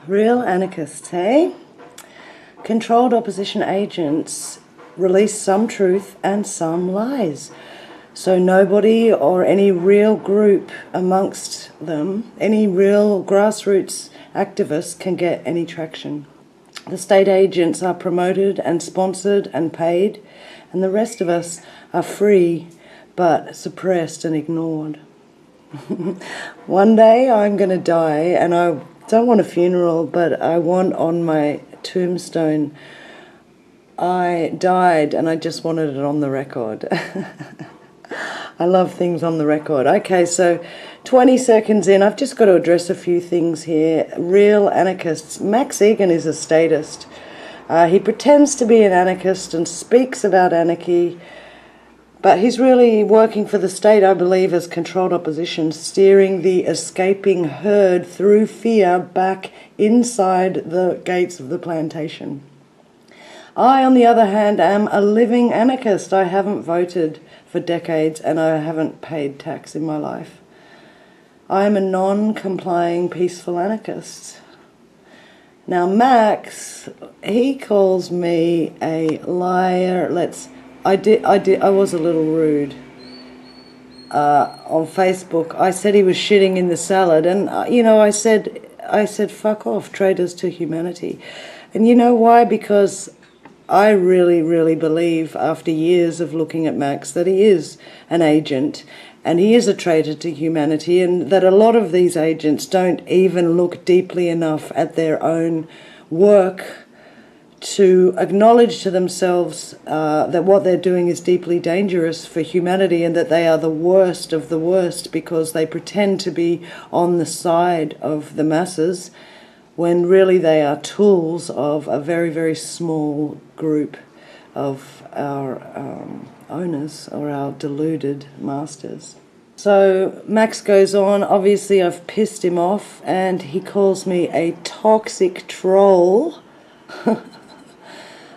Real anarchists, hey? Controlled opposition agents release some truth and some lies. So nobody or any real group amongst them, any real grassroots activists can get any traction. The state agents are promoted and sponsored and paid, and the rest of us are free but suppressed and ignored. One day I'm going to die, and I don't want a funeral, but I want on my tombstone, I died, and I just wanted it on the record. I love things on the record. Okay, so 20 seconds in, I've just got to address a few things here. Real anarchists. Max Igan is a statist. He pretends to be an anarchist and speaks about anarchy, but he's really working for the state, I believe, as controlled opposition, steering the escaping herd through fear back inside the gates of the plantation. I, on the other hand, am a living anarchist. I haven't voted for decades and I haven't paid tax in my life. I am a non-complying peaceful anarchist. Now Max, he calls me a liar. I was a little rude on Facebook. I said he was shitting in the salad, and I said fuck off, traitors to humanity. And you know why? Because I really, really believe, after years of looking at Max, that he is an agent and he is a traitor to humanity, and that a lot of these agents don't even look deeply enough at their own work to acknowledge to themselves that what they're doing is deeply dangerous for humanity, and that they are the worst of the worst because they pretend to be on the side of the masses when really they are tools of a very, very small group of our owners or our deluded masters. So Max goes on. Obviously I've pissed him off and he calls me a toxic troll,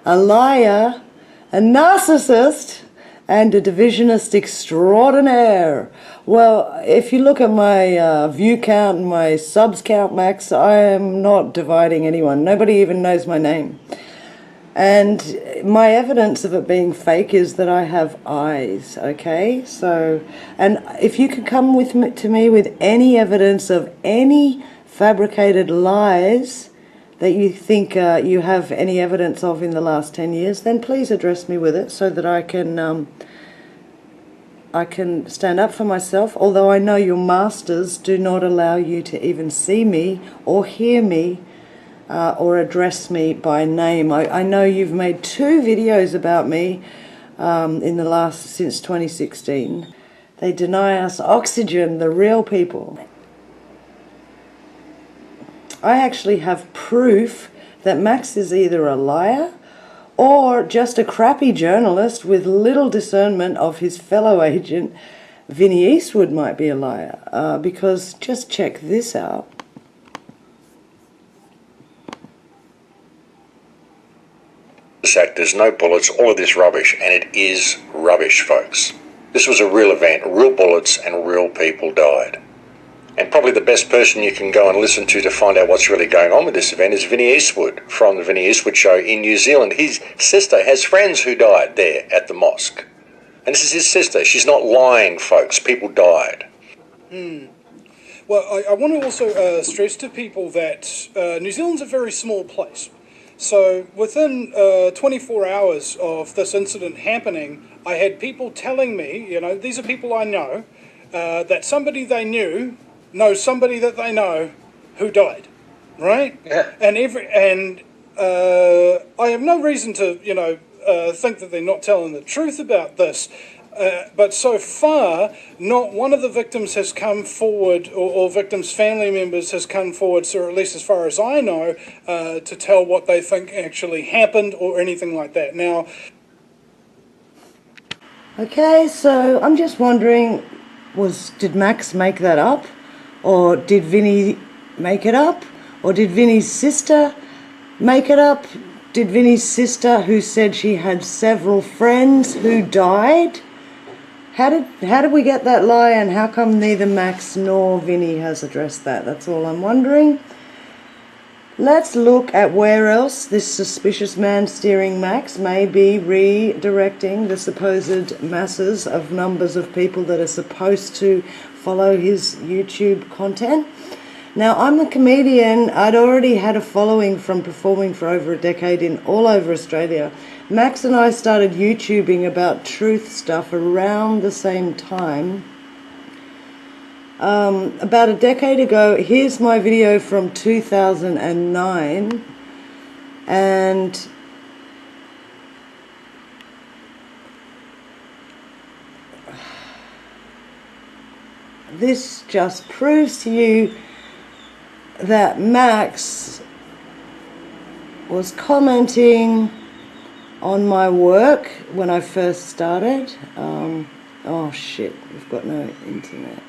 a liar, a narcissist, and a divisionist extraordinaire. Well, if you look at my view count and my subs count, Max, I am not dividing anyone. Nobody even knows my name. And my evidence of it being fake is that I have eyes, okay? So, and if you could come to me with any evidence of any fabricated lies that you think you have any evidence of in the last 10 years, then please address me with it so that I can stand up for myself, although I know your masters do not allow you to even see me or hear me or address me by name. I know you've made 2 videos about me since 2016. They deny us oxygen, the real people. I actually have proof that Max is either a liar or just a crappy journalist with little discernment of his fellow agent. Vinnie Eastwood might be a liar, because just check this out. There's no bullets, all of this rubbish, and it is rubbish, folks. This was a real event, real bullets, and real people died. And probably the best person you can go and listen to find out what's really going on with this event is Vinnie Eastwood from the Vinnie Eastwood Show in New Zealand. His sister has friends who died there at the mosque. And this is his sister. She's not lying, folks. People died. Well, I want to also stress to people that New Zealand's a very small place. So within 24 hours of this incident happening, I had people telling me, these are people I know, that somebody they knew knows somebody that they know who died, right? Yeah. And I have no reason to, think that they're not telling the truth about this. But so far, not one of the victims has come forward, or victims' family members has come forward, so at least as far as I know, to tell what they think actually happened or anything like that. Now, Okay, so I'm just wondering, did Max make that up? Or did Vinnie make it up? Or did Vinnie's sister make it up? Did Vinnie's sister, who said she had several friends who died? How did we get that lie, and how come neither Max nor Vinnie has addressed that? That's all I'm wondering. Let's look at where else this suspicious man steering Max may be redirecting the supposed masses of numbers of people that are supposed to follow his YouTube content. Now, I'm a comedian. I'd already had a following from performing for over a decade in all over Australia. Max and I started YouTubing about truth stuff around the same time. About a decade ago. Here's my video from 2009, and this just proves to you that Max was commenting on my work when I first started. Oh shit, we've got no internet.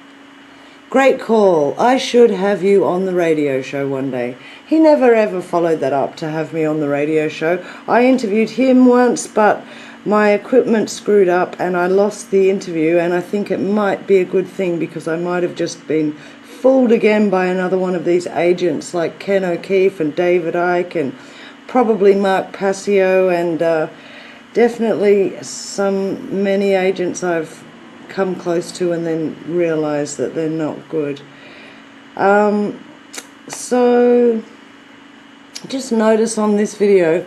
Great call. I should have you on the radio show one day. He never ever followed that up to have me on the radio show. I interviewed him once, but my equipment screwed up and I lost the interview, and I think it might be a good thing because I might have just been fooled again by another one of these agents like Ken O'Keefe and David Icke and probably Mark Passio and definitely many agents I've come close to and then realize that they're not good. So just notice on this video,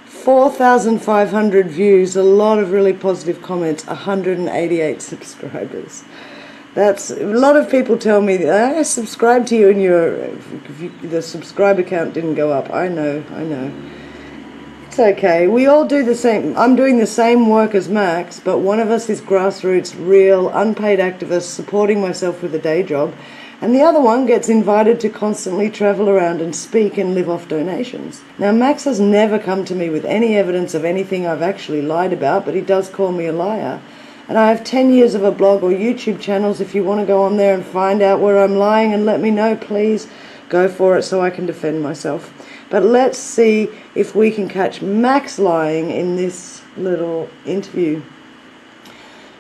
4,500 views, a lot of really positive comments, 188 subscribers. That's a lot of people tell me I subscribed to you and the subscriber count didn't go up. I know. It's okay. We all do the same. I'm doing the same work as Max, but one of us is grassroots, real, unpaid activist supporting myself with a day job, and the other one gets invited to constantly travel around and speak and live off donations. Now, Max has never come to me with any evidence of anything I've actually lied about, but he does call me a liar. And I have 10 years of a blog or YouTube channels. If you want to go on there and find out where I'm lying and let me know, please go for it so I can defend myself. But let's see if we can catch Max lying in this little interview.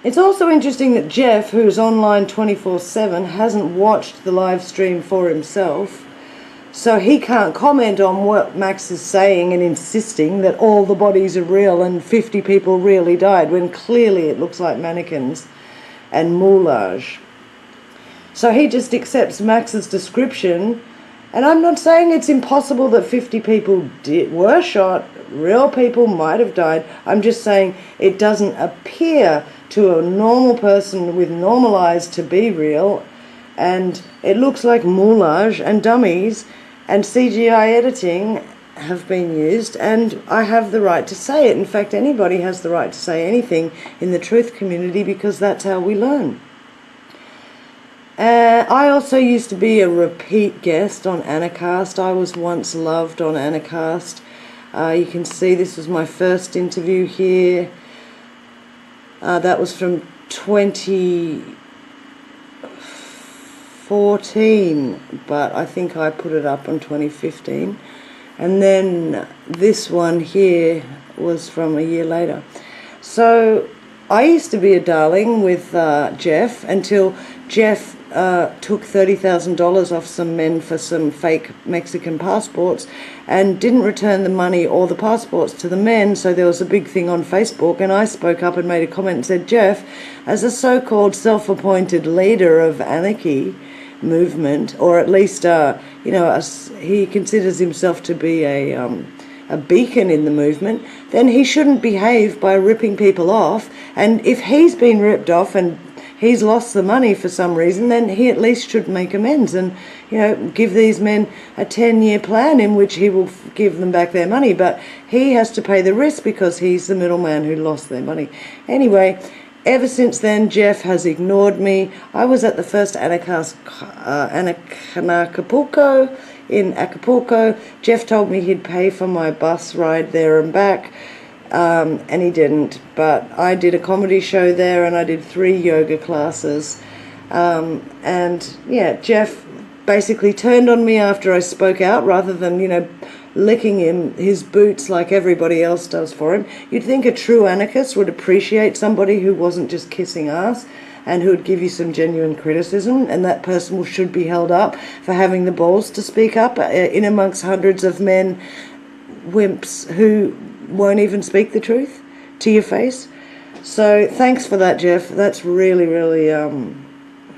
It's also interesting that Jeff, who's online 24/7, hasn't watched the live stream for himself, so he can't comment on what Max is saying and insisting that all the bodies are real and 50 people really died, when clearly it looks like mannequins and moulage. So he just accepts Max's description. And I'm not saying it's impossible that 50 people were shot, real people might have died. I'm just saying it doesn't appear to a normal person with normal eyes to be real, and it looks like moulage and dummies and CGI editing have been used, and I have the right to say it. In fact, anybody has the right to say anything in the truth community because that's how we learn. I also used to be a repeat guest on Anarchists. I was once loved on Anarchists. You can see this was my first interview here. That was from 2014, but I think I put it up on 2015. And then this one here was from a year later. So I used to be a darling with Jeff until Jeff took $30,000 off some men for some fake Mexican passports and didn't return the money or the passports to the men, so there was a big thing on Facebook, and I spoke up and made a comment and said, Jeff, as a so-called self-appointed leader of anarchy movement, or at least, he considers himself to be a beacon in the movement, then he shouldn't behave by ripping people off, and if he's been ripped off and he's lost the money for some reason, then he at least should make amends and, give these men a 10-year plan in which he will give them back their money. But he has to pay the risk because he's the middleman who lost their money. Anyway, ever since then, Jeff has ignored me. I was at the first Acapulco in Acapulco. Jeff told me he'd pay for my bus ride there and back. And he didn't, but I did a comedy show there and I did 3 yoga classes, and yeah, Jeff basically turned on me after I spoke out rather than, licking his boots like everybody else does for him. You'd think a true anarchist would appreciate somebody who wasn't just kissing ass. and who would give you some genuine criticism, and that person should be held up for having the balls to speak up in amongst hundreds of men, wimps, who won't even speak the truth to your face. So thanks for that, Jeff. That's really, really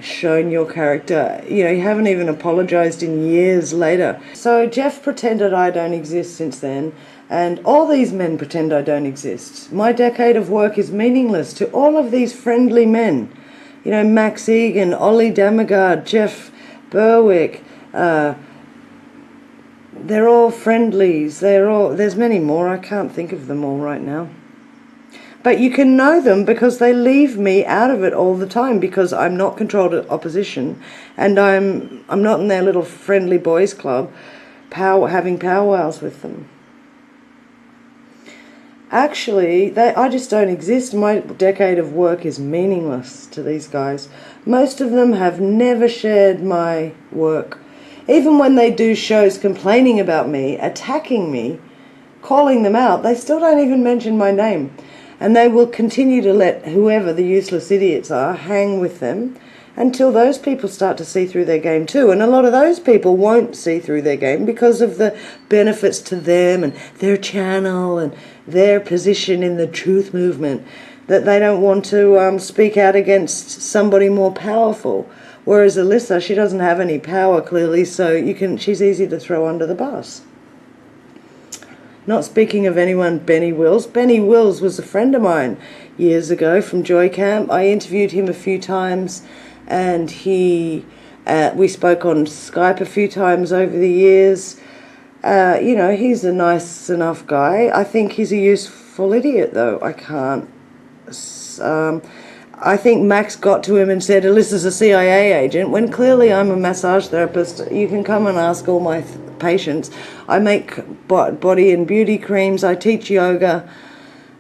shown your character. You know, you haven't even apologised in years later. So Jeff pretended I don't exist since then, and all these men pretend I don't exist. My decade of work is meaningless to all of these friendly men. You know, Max Igan, Ollie Damagard, Jeff Berwick, they're all friendlies. There's many more. I can't think of them all right now. But you can know them because they leave me out of it all the time, because I'm not controlled opposition, and I'm not in their little friendly boys club having powwows with them. Actually, I just don't exist. My decade of work is meaningless to these guys. Most of them have never shared my work. Even when they do shows complaining about me, attacking me, calling them out, they still don't even mention my name. And they will continue to let whoever the useless idiots are hang with them until those people start to see through their game too. And a lot of those people won't see through their game because of the benefits to them and their channel and their position in the truth movement, that they don't want to speak out against somebody more powerful. Whereas Alyssa, she doesn't have any power clearly, so she's easy to throw under the bus. Not speaking of anyone, Benny Wills. Benny Wills was a friend of mine years ago from Joy Camp. I interviewed him a few times, and we spoke on Skype a few times over the years. You know, he's a nice enough guy. I think he's a useful idiot, though. I think Max got to him and said, Alyssa's a CIA agent, when clearly I'm a massage therapist. You can come and ask all my patients. I make body and beauty creams, I teach yoga,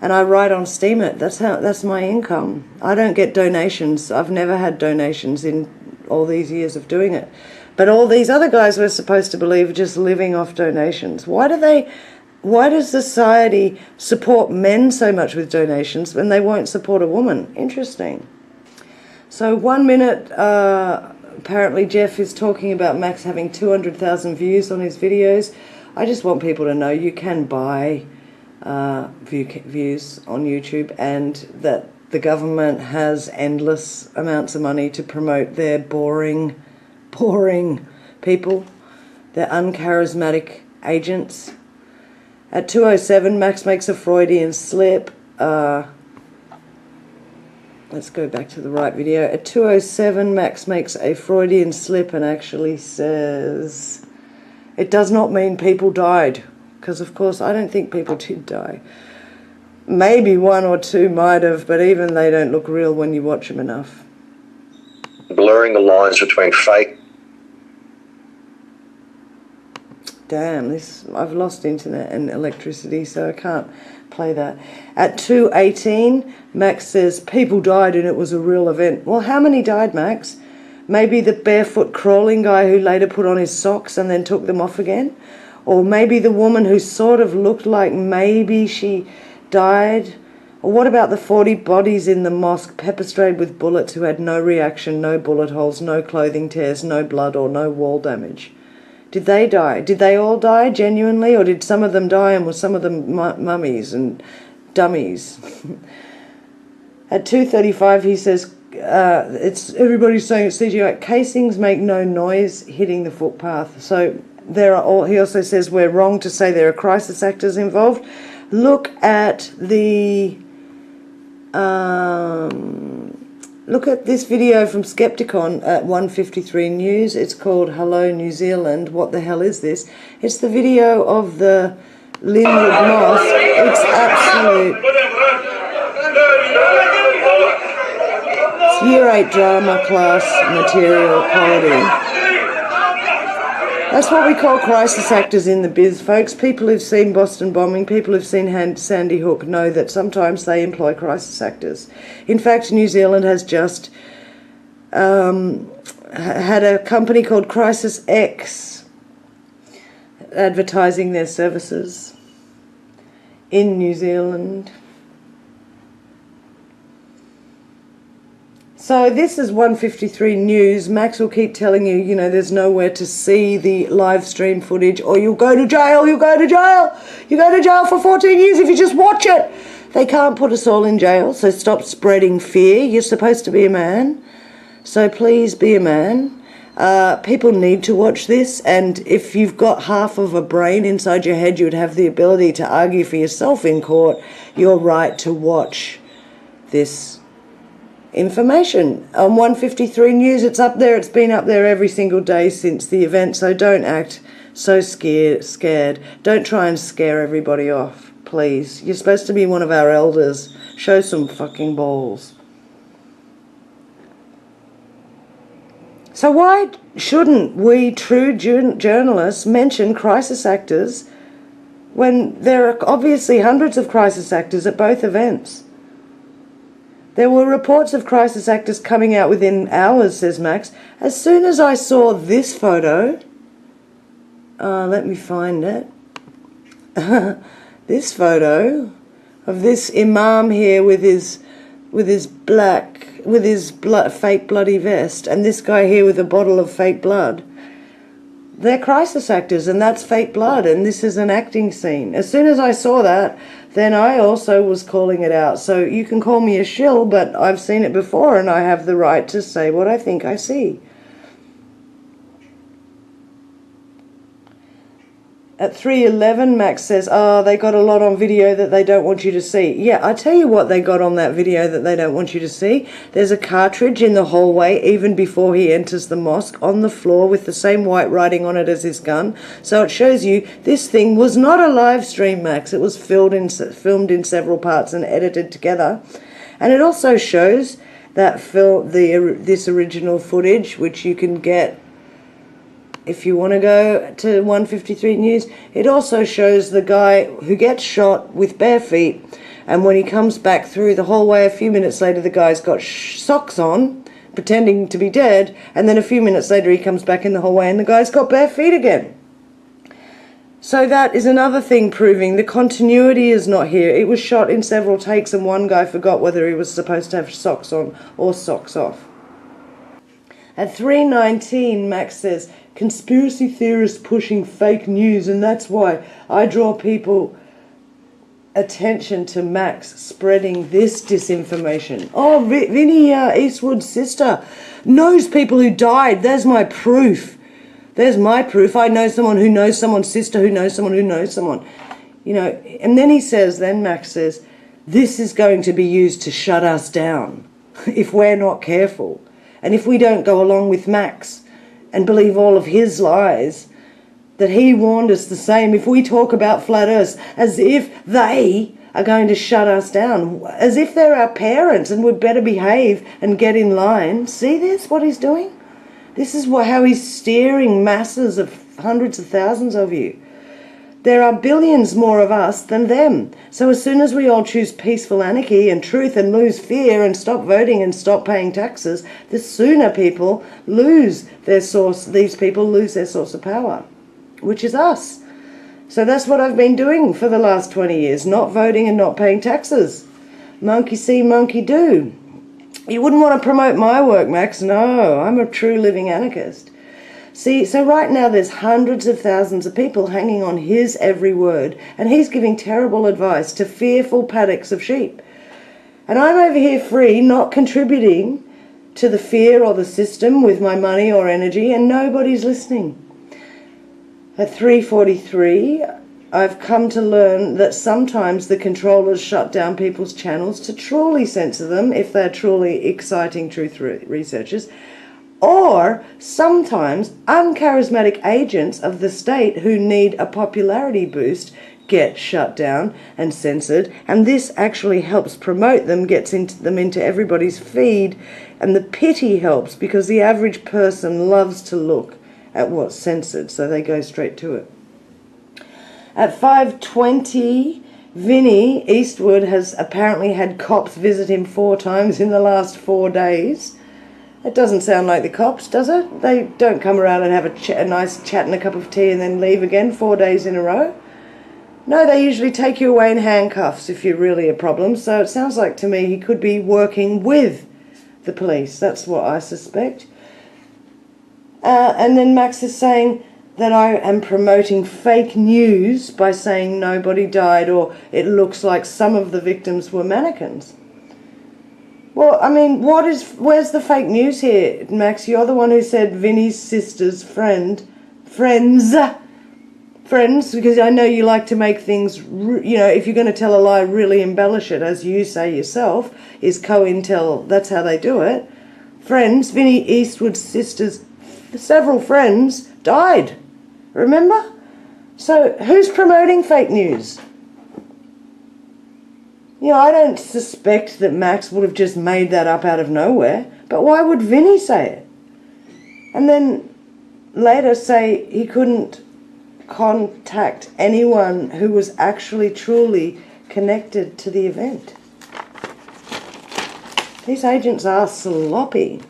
and I write on Steemit. That's my income. I don't get donations. I've never had donations in all these years of doing it. But all these other guys we're supposed to believe are just living off donations. Why does society support men so much with donations when they won't support a woman? Interesting. So 1 minute, apparently Jeff is talking about Max having 200,000 views on his videos. I just want people to know you can buy views on YouTube, and that the government has endless amounts of money to promote their boring people, their uncharismatic agents. At 2:07, Max makes a Freudian slip. Let's go back to the right video. At 2:07, Max makes a Freudian slip and actually says, it does not mean people died. Because, of course, I don't think people did die. Maybe one or two might have, but even they don't look real when you watch them enough. Blurring the lines between fake. Damn, I've lost internet and electricity, so I can't play that. At 2:18, Max says, people died and it was a real event. Well, how many died, Max? Maybe the barefoot crawling guy who later put on his socks and then took them off again? Or maybe the woman who sort of looked like maybe she died? Or what about the 40 bodies in the mosque pepper-sprayed with bullets who had no reaction, no bullet holes, no clothing tears, no blood or no wall damage? Did they die? Did they all die genuinely, or did some of them die and were some of them mummies and dummies? At 2:35 he says, everybody's saying it's CGI. Casings make no noise hitting the footpath. So he also says we're wrong to say there are crisis actors involved. Look at this video from Skepticon at 1:53 News. It's called Hello New Zealand. What the hell is this? It's the video of the Linwood Mosque. It's absolute. It's Year 8 drama class material quality. That's what we call crisis actors in the biz, folks. People who've seen Boston bombing, people who've seen Sandy Hook know that sometimes they employ crisis actors. In fact, New Zealand has just had a company called Crisis X advertising their services in New Zealand. So this is 153 News. Max will keep telling you, you know, there's nowhere to see the live stream footage, or you'll go to jail, you'll go to jail. You go to jail for 14 years if you just watch it. They can't put us all in jail, so stop spreading fear. You're supposed to be a man, so please be a man. People need to watch this, and if you've got half of a brain inside your head, you would have the ability to argue for yourself in court your right to watch this information. On 153 News, it's up there. It's been up there every single day since the event, so don't act so scared. Don't try and scare everybody off, please. You're supposed to be one of our elders. Show some fucking balls. So why shouldn't we true journalists mention crisis actors when there are obviously hundreds of crisis actors at both events? There were reports of crisis actors coming out within hours, says Max. As soon as I saw this photo, let me find it. This photo of this imam here with his fake bloody vest, and this guy here with a bottle of fake blood. They're crisis actors, and that's fake blood, and this is an acting scene. As soon as I saw that, then I also was calling it out. So you can call me a shill, but I've seen it before, and I have the right to say what I think I see. At 3:11, Max says, oh, they got a lot on video that they don't want you to see. Yeah, I tell you what they got on that video that they don't want you to see. There's a cartridge in the hallway, even before he enters the mosque, on the floor with the same white writing on it as his gun. So it shows you this thing was not a live stream, Max. It was filmed in several parts and edited together. And it also shows that this original footage, which you can get if you want to go to 153 News. It also shows the guy who gets shot with bare feet, and when he comes back through the hallway a few minutes later, the guy's got socks on, pretending to be dead, and then a few minutes later he comes back in the hallway and the guy's got bare feet again. So that is another thing proving the continuity is not here. It was shot in several takes, and one guy forgot whether he was supposed to have socks on or socks off. At 3:19, Max says, conspiracy theorists pushing fake news, and that's why I draw people attention to Max spreading this disinformation. Oh, Vinnie Eastwood's sister knows people who died. There's my proof. There's my proof. I know someone who knows someone's sister who knows someone who knows someone. You know, and then Max says, this is going to be used to shut us down if we're not careful. And if we don't go along with Max and believe all of his lies, that he warned us the same. If we talk about flat earth as if they are going to shut us down, as if they're our parents and would better behave and get in line. See this, what he's doing? This is how he's steering masses of hundreds of thousands of you. There are billions more of us than them. So as soon as we all choose peaceful anarchy and truth and lose fear and stop voting and stop paying taxes, the sooner people lose their source, these people lose their source of power, which is us. So that's what I've been doing for the last 20 years, not voting and not paying taxes. Monkey see, monkey do. You wouldn't want to promote my work, Max. No, I'm a true living anarchist. See, so right now there's hundreds of thousands of people hanging on his every word, and he's giving terrible advice to fearful paddocks of sheep. And I'm over here free, not contributing to the fear or the system with my money or energy, and nobody's listening. At 3:43, I've come to learn that sometimes the controllers shut down people's channels to truly censor them if they're truly exciting truth researchers, or sometimes uncharismatic agents of the state who need a popularity boost get shut down and censored, and this actually helps promote them, gets them into everybody's feed, and the pity helps because the average person loves to look at what's censored, so they go straight to it. At 5:20, Vinnie Eastwood has apparently had cops visit him 4 times in the last 4 days. It doesn't sound like the cops, does it? They don't come around and have a nice chat and a cup of tea and then leave again 4 days in a row. No, they usually take you away in handcuffs if you're really a problem. So it sounds like to me he could be working with the police. That's what I suspect. And then Max is saying that I am promoting fake news by saying nobody died, or it looks like some of the victims were mannequins. Well, I mean, where's the fake news here, Max? You're the one who said Vinny's sister's friends, because I know you like to make things, if you're going to tell a lie, really embellish it, as you say yourself, is co-intel, that's how they do it. Friends, Vinny Eastwood's sister's several friends died, remember? So who's promoting fake news? I don't suspect that Max would have just made that up out of nowhere, but why would Vinny say it? And then later say he couldn't contact anyone who was actually truly connected to the event. These agents are sloppy.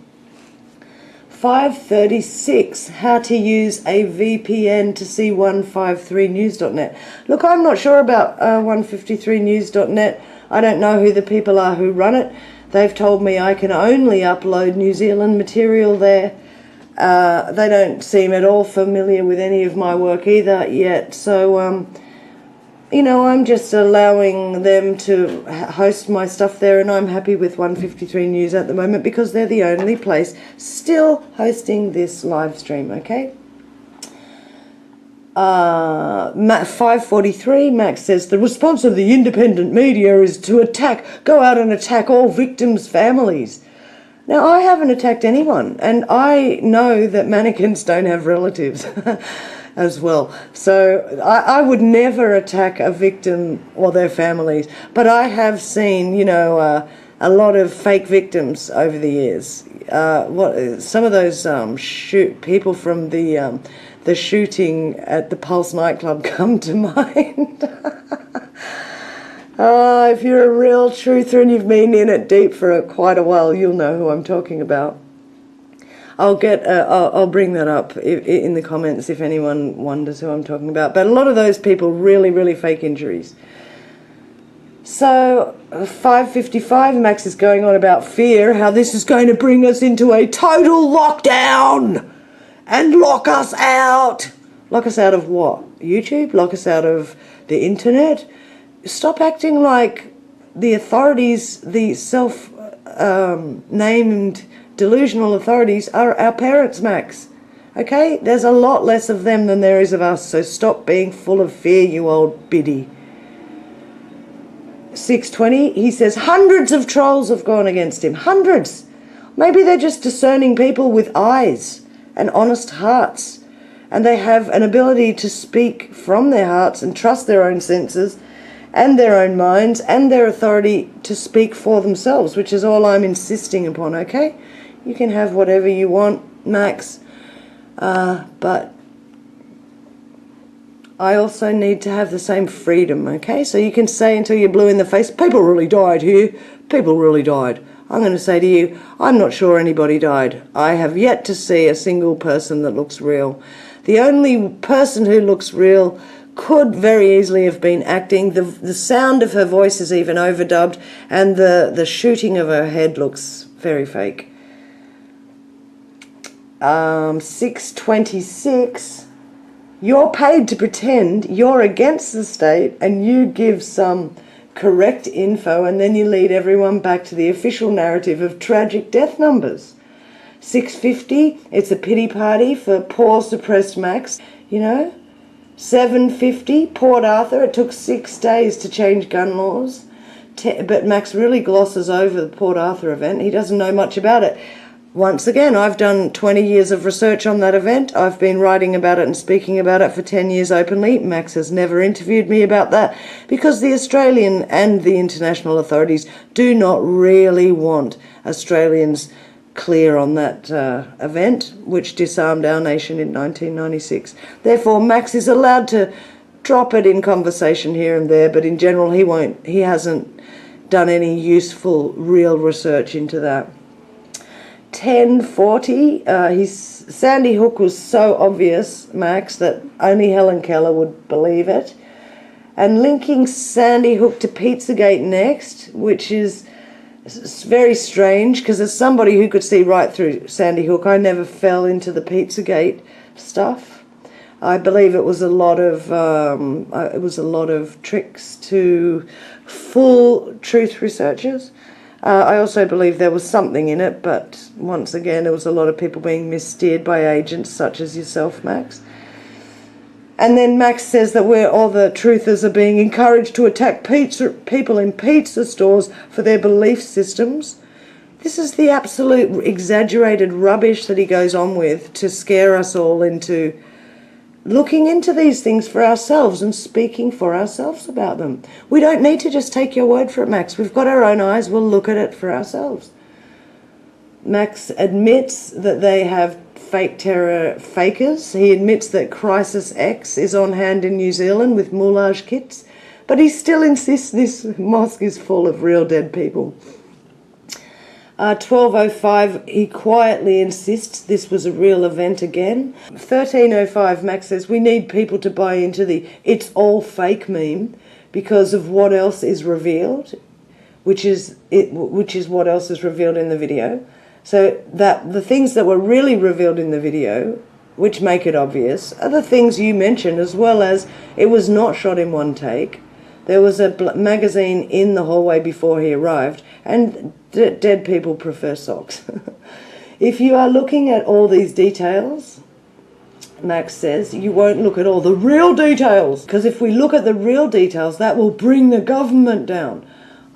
536, how to use a VPN to see 153news.net. Look, I'm not sure about 153news.net. I don't know who the people are who run it. They've told me I can only upload New Zealand material there. They don't seem at all familiar with any of my work either yet. So, I'm just allowing them to host my stuff there, and I'm happy with 153 News at the moment because they're the only place still hosting this live stream, okay? 543, Max says, the response of the independent media is to go out and attack all victims' families. Now, I haven't attacked anyone, and I know that mannequins don't have relatives as well. So I would never attack a victim or their families, but I have seen, a lot of fake victims over the years. Some of those people from the shooting at the Pulse nightclub come to mind. If you're a real truther and you've been in it deep for quite a while, you'll know who I'm talking about. I'll bring that up in the comments if anyone wonders who I'm talking about. But a lot of those people really, really fake injuries. So 555, Max is going on about fear, how this is going to bring us into a total lockdown and lock us out. Lock us out of what? YouTube? Lock us out of the internet? Stop acting like the authorities, the self-named delusional authorities, are our parents, Max. Okay? There's a lot less of them than there is of us, so stop being full of fear, you old biddy. 620, he says hundreds of trolls have gone against him. Hundreds. Maybe they're just discerning people with eyes and honest hearts, and they have an ability to speak from their hearts and trust their own senses and their own minds and their authority to speak for themselves, which is all I'm insisting upon, okay? You can have whatever you want, Max, but I also need to have the same freedom, okay? So you can say until you're blue in the face, people really died here, people really died. I'm going to say to you, I'm not sure anybody died. I have yet to see a single person that looks real. The only person who looks real could very easily have been acting. The sound of her voice is even overdubbed, and the shooting of her head looks very fake. 626, you're paid to pretend you're against the state and you give some correct info and then you lead everyone back to the official narrative of tragic death numbers. 650, it's a pity party for poor suppressed Max, 750, Port Arthur, it took 6 days to change gun laws. But Max really glosses over the Port Arthur event. He doesn't know much about it. Once again, I've done 20 years of research on that event. I've been writing about it and speaking about it for 10 years openly. Max has never interviewed me about that because the Australian and the international authorities do not really want Australians clear on that event, which disarmed our nation in 1996. Therefore, Max is allowed to drop it in conversation here and there, but in general, he hasn't done any useful, real research into that. 1040, Sandy Hook was so obvious, Max, that only Helen Keller would believe it. And linking Sandy Hook to Pizzagate next, which is It's very strange, because as somebody who could see right through Sandy Hook, I never fell into the Pizzagate stuff. I believe it was a lot of tricks to full truth researchers. I also believe there was something in it, but once again, there was a lot of people being missteered by agents such as yourself, Max. And then Max says that all the truthers are being encouraged to attack people in pizza stores for their belief systems. This is the absolute exaggerated rubbish that he goes on with to scare us all into looking into these things for ourselves and speaking for ourselves about them. We don't need to just take your word for it, Max. We've got our own eyes. We'll look at it for ourselves. Max admits that they have fake terror fakers. He admits that Crisis X is on hand in New Zealand with moulage kits, but he still insists this mosque is full of real dead people. 12:05, he quietly insists this was a real event again. 13:05, Max says we need people to buy into the "it's all fake" meme because of what else is revealed, which is what else is revealed in the video. So that the things that were really revealed in the video, which make it obvious, are the things you mentioned, as well as it was not shot in one take. There was a magazine in the hallway before he arrived, and dead people prefer socks. If you are looking at all these details, Max says, you won't look at all the real details, because if we look at the real details, that will bring the government down.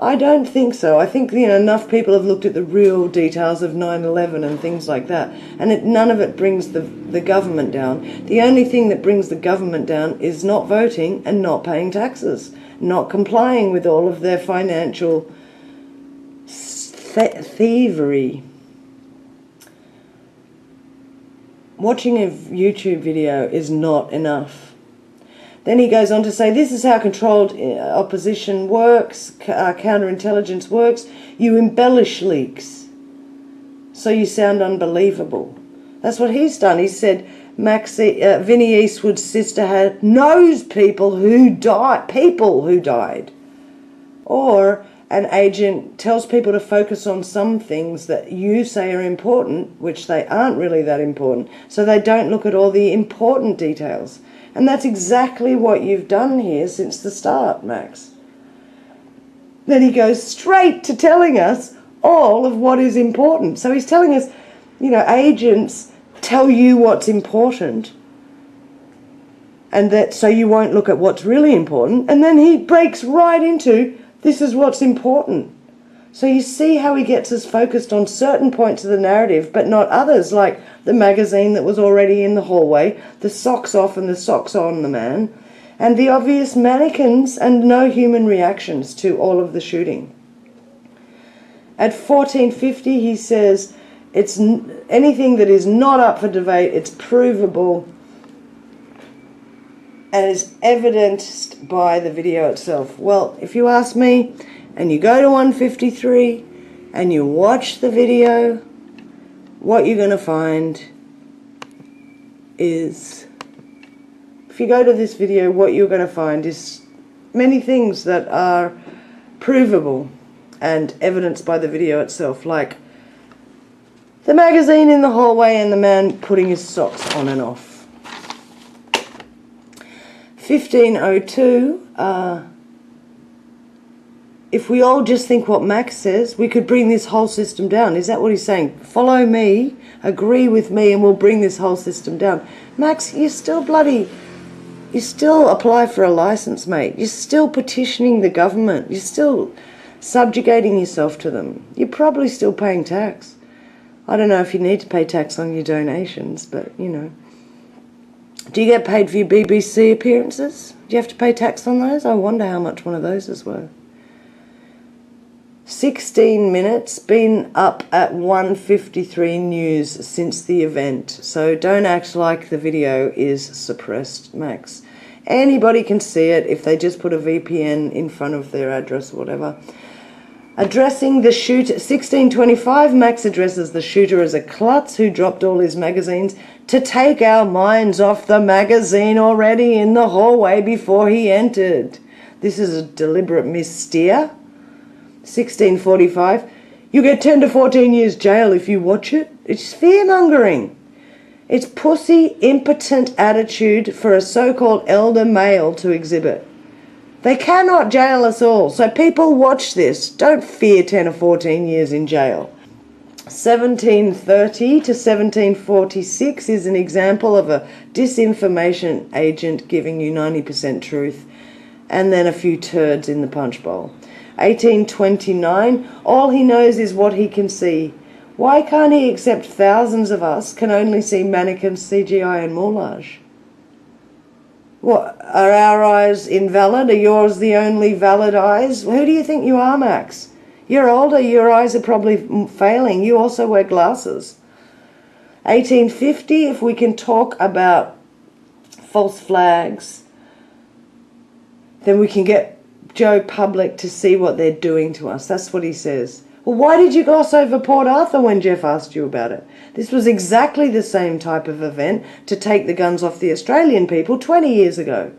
I don't think so. I think enough people have looked at the real details of 9/11 and things like that, and none of it brings the government down. The only thing that brings the government down is not voting and not paying taxes, not complying with all of their financial thievery. Watching a YouTube video is not enough. Then he goes on to say, this is how controlled opposition works, counterintelligence works. You embellish leaks, so you sound unbelievable. That's what he's done. He said Vinnie Eastwood's sister knows people who died. Or an agent tells people to focus on some things that you say are important, which they aren't really that important, so they don't look at all the important details. And that's exactly what you've done here since the start, Max. Then he goes straight to telling us all of what is important. So he's telling us, agents tell you what's important, and that so you won't look at what's really important. And then he breaks right into, this is what's important. So you see how he gets us focused on certain points of the narrative, but not others, like the magazine that was already in the hallway, the socks off and the socks on the man, and the obvious mannequins and no human reactions to all of the shooting. At 14:50, he says, it's anything that is not up for debate, it's provable, and is evidenced by the video itself. Well, if you ask me, and you go to 153 and you watch the video, what you're going to find is, if you go to this video, what you're going to find is many things that are provable and evidenced by the video itself, like the magazine in the hallway and the man putting his socks on and off. 15:02, if we all just think what Max says, we could bring this whole system down. Is that what he's saying? Follow me, agree with me, and we'll bring this whole system down. Max, you still apply for a license, mate. You're still petitioning the government. You're still subjugating yourself to them. You're probably still paying tax. I don't know if you need to pay tax on your donations, but, Do you get paid for your BBC appearances? Do you have to pay tax on those? I wonder how much one of those is worth. 16 minutes, been up at 1:53 news since the event, so don't act like the video is suppressed, Max. Anybody can see it if they just put a VPN in front of their address or whatever. Addressing the shooter, 16:25, Max addresses the shooter as a klutz who dropped all his magazines to take our minds off the magazine already in the hallway before he entered. This is a deliberate missteer. 16:45, You get 10 to 14 years jail if you watch it. It's fear-mongering. It's pussy, impotent attitude for a so-called elder male to exhibit. They cannot jail us all. So people watch this. Don't fear 10 or 14 years in jail. 1730 to 1746 is an example of a disinformation agent giving you 90% truth and then a few turds in the punch bowl. 1829, all he knows is what he can see. Why can't he accept thousands of us can only see mannequins, CGI and moulage? What, are our eyes invalid? Are yours the only valid eyes? Who do you think you are, Max? You're older, your eyes are probably failing. You also wear glasses. 1850, if we can talk about false flags, then we can get Joe Public to see what they're doing to us. That's what he says. Well, why did you gloss over Port Arthur when Jeff asked you about it? This was exactly the same type of event to take the guns off the Australian people 20 years ago.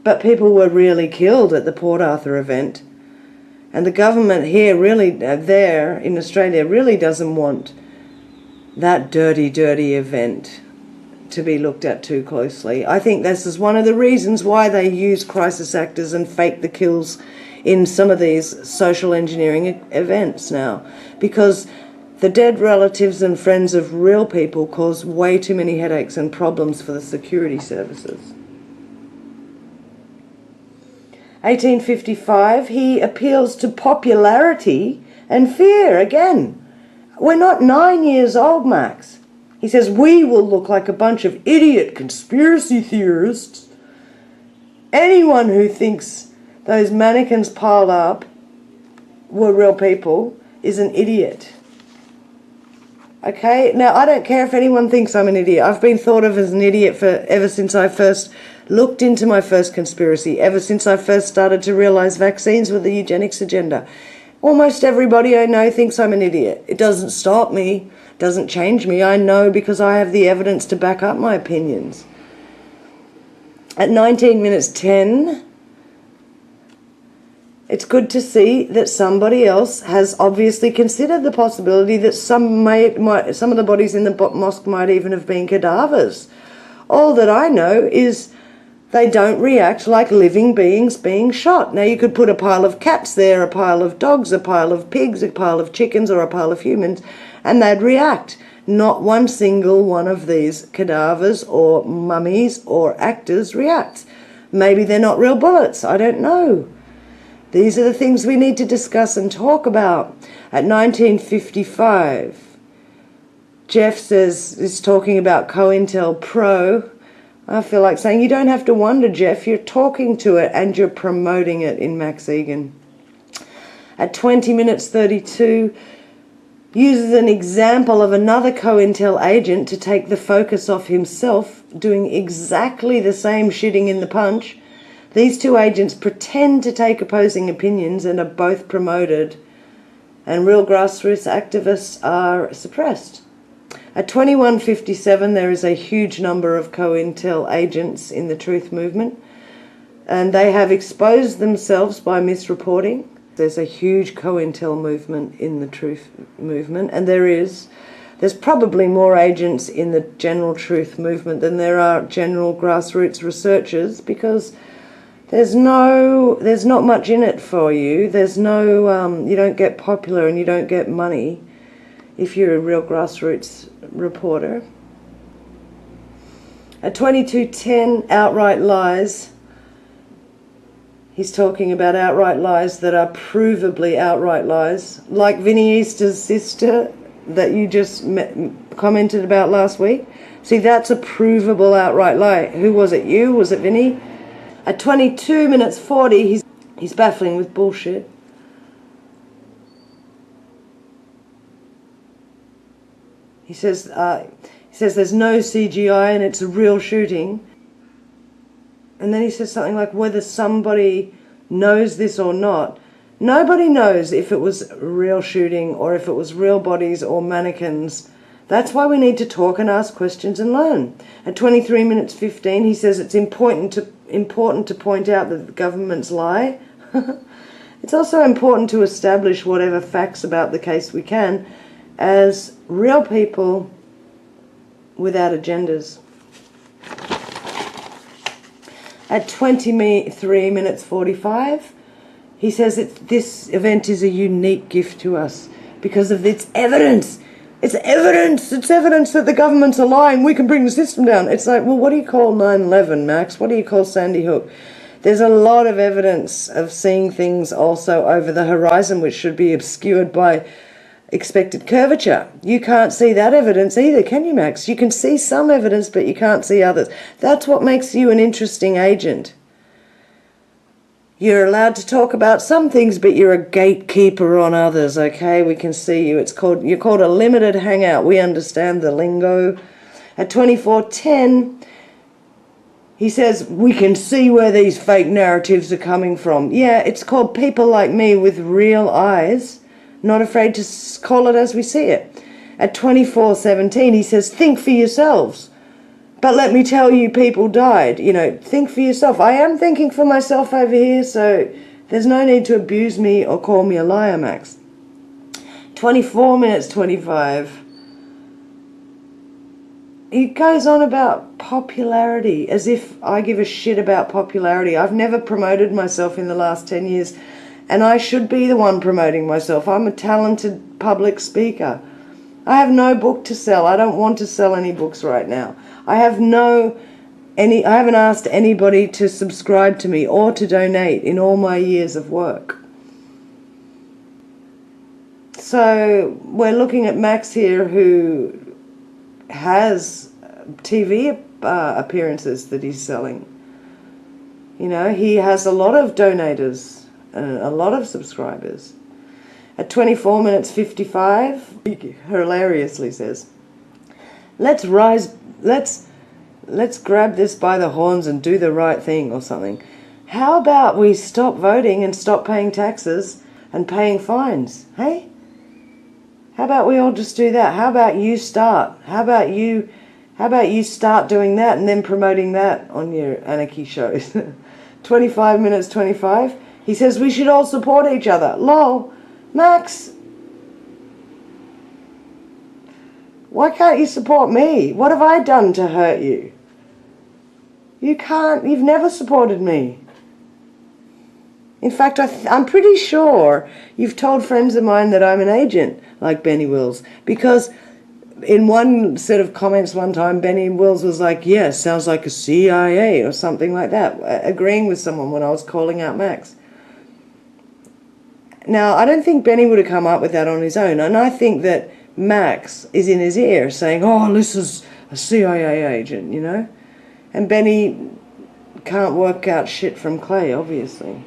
But people were really killed at the Port Arthur event. And the government here really, there in Australia, really doesn't want that dirty, dirty event to be looked at too closely. I think this is one of the reasons why they use crisis actors and fake the kills in some of these social engineering events now, because the dead relatives and friends of real people cause way too many headaches and problems for the security services. 1855, he appeals to popularity and fear again. We're not 9 years old, Max. He says, we will look like a bunch of idiot conspiracy theorists. Anyone who thinks those mannequins piled up were real people is an idiot. Okay? Now, I don't care if anyone thinks I'm an idiot. I've been thought of as an idiot ever since I first looked into my first conspiracy, ever since I first started to realise vaccines were the eugenics agenda. Almost everybody I know thinks I'm an idiot. It doesn't stop me, doesn't change me. I know because I have the evidence to back up my opinions. At 19 minutes 10, it's good to see that somebody else has obviously considered the possibility that some of the bodies in the mosque might even have been cadavers. All that I know is they don't react like living beings being shot. Now, you could put a pile of cats there, a pile of dogs, a pile of pigs, a pile of chickens, or a pile of humans, and they'd react. Not one single one of these cadavers or mummies or actors reacts. Maybe they're not real bullets. I don't know. These are the things we need to discuss and talk about. At 1955, Jeff is talking about COINTELPRO. I feel like saying, you don't have to wonder, Jeff. You're talking to it and you're promoting it in Max Igan. At 20 minutes 32, uses an example of another COINTEL agent to take the focus off himself, doing exactly the same shitting in the punch. These two agents pretend to take opposing opinions and are both promoted, and real grassroots activists are suppressed. At 21:57, there is a huge number of COINTEL agents in the truth movement, and they have exposed themselves by misreporting. There's a huge COINTEL movement in the truth movement, and there's probably more agents in the general truth movement than there are general grassroots researchers, because there's not much in it for you. There's no, you don't get popular and you don't get money if you're a real grassroots reporter. At 22:10, outright lies. He's talking about outright lies that are provably outright lies, like Vinnie Easter's sister that you just commented about last week. See, that's a provable outright lie. Who was it? You? Was it Vinnie? At 22 minutes 40, he's baffling with bullshit. He says there's no CGI and it's a real shooting. And then he says something like, whether somebody knows this or not. Nobody knows if it was real shooting or if it was real bodies or mannequins. That's why we need to talk and ask questions and learn. At 23 minutes 15, he says it's important to point out that the governments lie. It's also important to establish whatever facts about the case we can as real people without agendas. At 23 minutes 45, he says that this event is a unique gift to us because of its evidence. It's evidence. It's evidence that the governments are lying. We can bring the system down. It's like, well, what do you call 9/11, Max? What do you call Sandy Hook? There's a lot of evidence of seeing things also over the horizon which should be obscured by expected curvature. You can't see that evidence either, can you, Max? You can see some evidence, but you can't see others. That's what makes you an interesting agent. You're allowed to talk about some things, but you're a gatekeeper on others, okay? We can see you. You're called a limited hangout. We understand the lingo. At 24:10, he says, we can see where these fake narratives are coming from. Yeah, it's called people like me with real eyes, not afraid to call it as we see it. At 24:17, he says, think for yourselves. But let me tell you, people died. You know, think for yourself. I am thinking for myself over here, so there's no need to abuse me or call me a liar, Max. 24 minutes 25. He goes on about popularity, as if I give a shit about popularity. I've never promoted myself in the last 10 years, and I should be the one promoting myself. I'm a talented public speaker. I have no book to sell. I don't want to sell any books right now. I haven't asked anybody to subscribe to me or to donate in all my years of work. So we're looking at Max here, who has TV appearances that he's selling. You know, he has a lot of donators and a lot of subscribers. At 24 minutes 55, he hilariously says, let's grab this by the horns and do the right thing, or something. How about we stop voting and stop paying taxes and paying fines, hey? How about we all just do that? How about you start? How about you start doing that and then promoting that on your anarchy shows? 25 minutes 25, he says we should all support each other. Lol. Max, why can't you support me? What have I done to hurt you? You've never supported me. In fact, I'm pretty sure you've told friends of mine that I'm an agent, like Benny Wills, because in one set of comments one time, Benny Wills was like, yeah, sounds like a CIA or something like that, agreeing with someone when I was calling out Max. Now, I don't think Benny would have come up with that on his own, and I think that Max is in his ear saying, oh, this is a CIA agent, you know? And Benny can't work out shit from clay, obviously.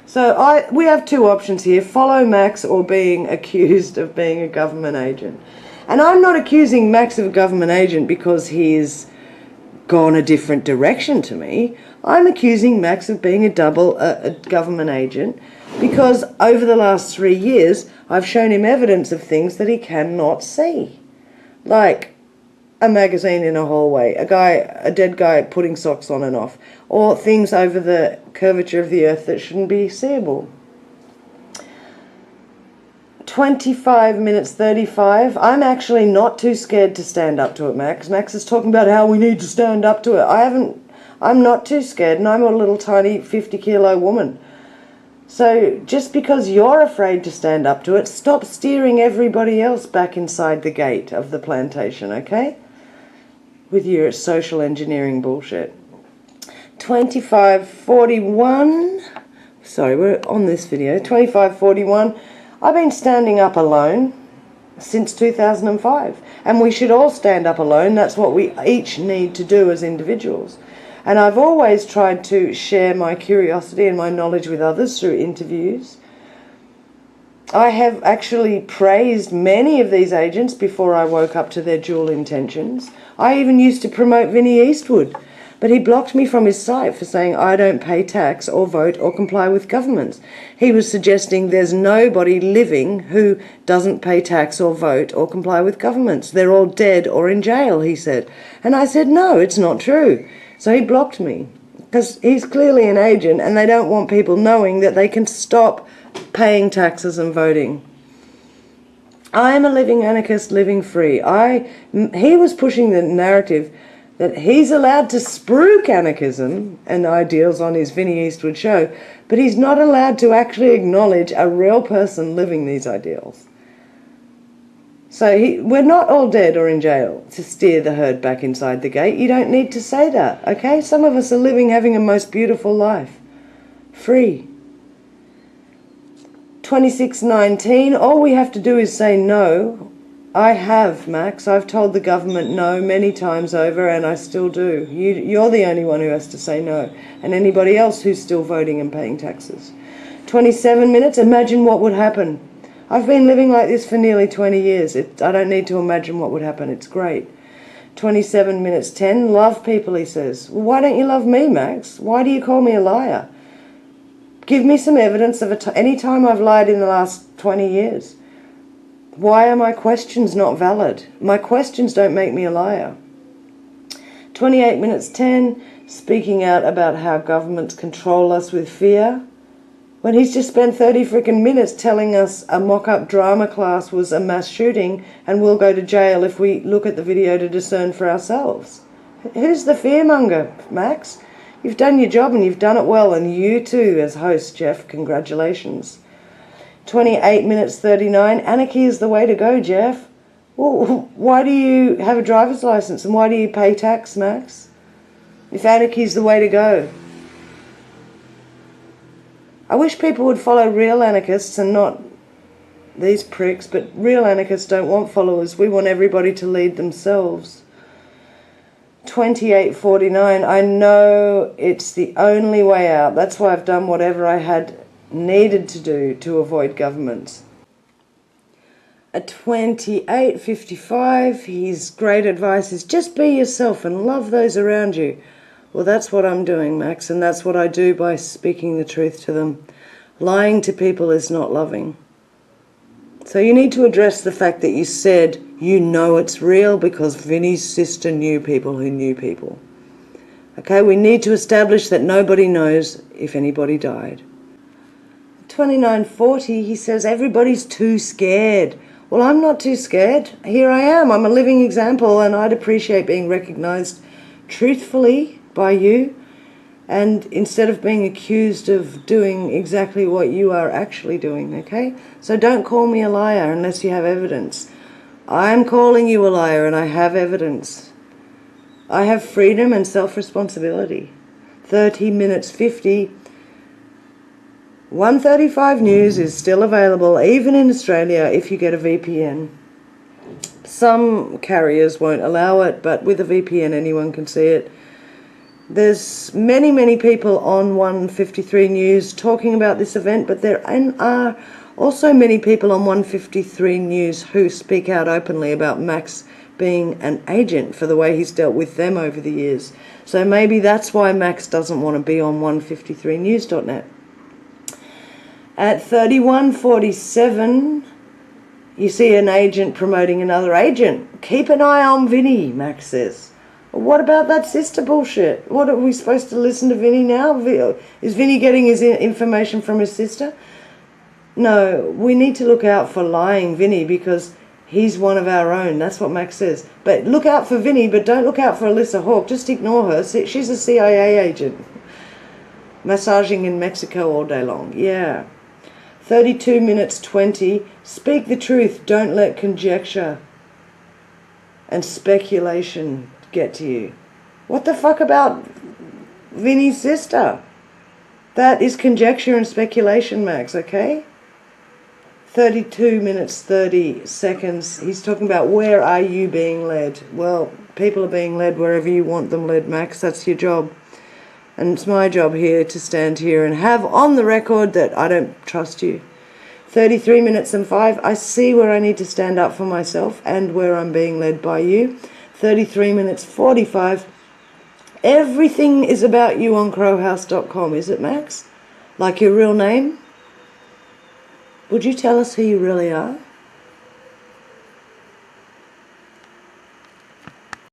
So we have two options here, follow Max or being accused of being a government agent. And I'm not accusing Max of a government agent because he's gone a different direction to me. I'm accusing Max of being a government agent because over the last 3 years I've shown him evidence of things that he cannot see. Like a magazine in a hallway, a dead guy putting socks on and off, or things over the curvature of the earth that shouldn't be seeable. 25 minutes 35. I'm actually not too scared to stand up to it, Max. Max is talking about how we need to stand up to it. I'm not too scared, and I'm a little tiny 50-kilo woman. So just because you're afraid to stand up to it, stop steering everybody else back inside the gate of the plantation, okay? With your social engineering bullshit. 25:41. Sorry, we're on this video. 25:41. I've been standing up alone since 2005, and we should all stand up alone. That's what we each need to do as individuals. And I've always tried to share my curiosity and my knowledge with others through interviews. I have actually praised many of these agents before I woke up to their dual intentions. I even used to promote Vinnie Eastwood, but he blocked me from his site for saying I don't pay tax or vote or comply with governments. He was suggesting there's nobody living who doesn't pay tax or vote or comply with governments. They're all dead or in jail, he said. And I said, no, it's not true. So he blocked me. Because he's clearly an agent and they don't want people knowing that they can stop paying taxes and voting. I am a living anarchist, living free. He was pushing the narrative that he's allowed to spruik anarchism and ideals on his Vinnie Eastwood show, but he's not allowed to actually acknowledge a real person living these ideals. So we're not all dead or in jail to steer the herd back inside the gate. You don't need to say that, okay? Some of us are living, having a most beautiful life. Free. 2619, all we have to do is say no. I have, Max. I've told the government no many times over, and I still do. You're the only one who has to say no, and anybody else who's still voting and paying taxes. 27 minutes, imagine what would happen. I've been living like this for nearly 20 years. I don't need to imagine what would happen. It's great. 27 minutes 10, love people, he says. Well, why don't you love me, Max? Why do you call me a liar? Give me some evidence of any time I've lied in the last 20 years. Why are my questions not valid? My questions don't make me a liar. 28 minutes 10, speaking out about how governments control us with fear, when he's just spent 30 freaking minutes telling us a mock-up drama class was a mass shooting and we'll go to jail if we look at the video to discern for ourselves. Who's the fearmonger, Max? You've done your job and you've done it well, and you too as host, Jeff. Congratulations. 28 minutes 39, anarchy is the way to go, Jeff. Well, why do you have a driver's license and why do you pay tax, Max? If anarchy is the way to go. I wish people would follow real anarchists and not these pricks, but real anarchists don't want followers. We want everybody to lead themselves. 28:49, I know it's the only way out. That's why I've done whatever I had needed to do to avoid governments. At 28:55, his great advice is just be yourself and love those around you. Well, that's what I'm doing, Max, and that's what I do by speaking the truth to them. Lying to people is not loving. So you need to address the fact that you said you know it's real because Vinnie's sister knew people who knew people. Okay, we need to establish that nobody knows if anybody died. 29:40, he says everybody's too scared. Well, I'm not too scared. Here I am. I'm a living example, and I'd appreciate being recognised truthfully by you, and instead of being accused of doing exactly what you are actually doing, okay? So don't call me a liar unless you have evidence. I'm calling you a liar and I have evidence. I have freedom and self-responsibility. 30 minutes 50. 135 News is still available, even in Australia, if you get a VPN. Some carriers won't allow it, but with a VPN anyone can see it. There's many, many people on 153 News talking about this event, but there are also many people on 153 News who speak out openly about Max being an agent for the way he's dealt with them over the years. So maybe that's why Max doesn't want to be on 153news.net. At 31:47, you see an agent promoting another agent. Keep an eye on Vinnie, Max says. What about that sister bullshit? What, are we supposed to listen to Vinnie now? Is Vinnie getting his information from his sister? No, we need to look out for lying Vinnie because he's one of our own. That's what Max says. But look out for Vinnie, but don't look out for Alyssa Hawke. Just ignore her. She's a CIA agent. Massaging in Mexico all day long. Yeah. 32 minutes 20. Speak the truth. Don't let conjecture and speculation get to you. What the fuck about Vinnie's sister? That is conjecture and speculation, Max, okay? 32 minutes 30 seconds. He's talking about where are you being led? Well, people are being led wherever you want them led, Max. That's your job. And it's my job here to stand here and have on the record that I don't trust you. 33 minutes and 5. I see where I need to stand up for myself and where I'm being led by you. 33 minutes 45. Everything is about you on crowhouse.com, is it, Max? Like your real name? Would you tell us who you really are?